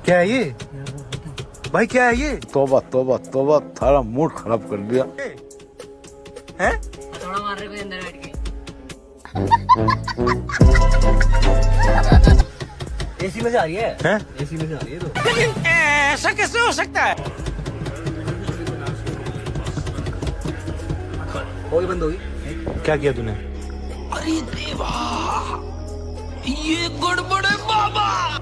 क्या है ये भाई, क्या है ये? तौबा तौबा तौबा, थारा मूड खराब कर दिया। हैं? थोड़ा मार रहे अंदर बैठ के। एसी में से आ रही है। हैं? एसी में से आ रही है तो। ऐसा कैसे हो सकता है? होगी, बंद होगी। क्या किया तूने? अरे देवा, ये गड़बड़ है बाबा।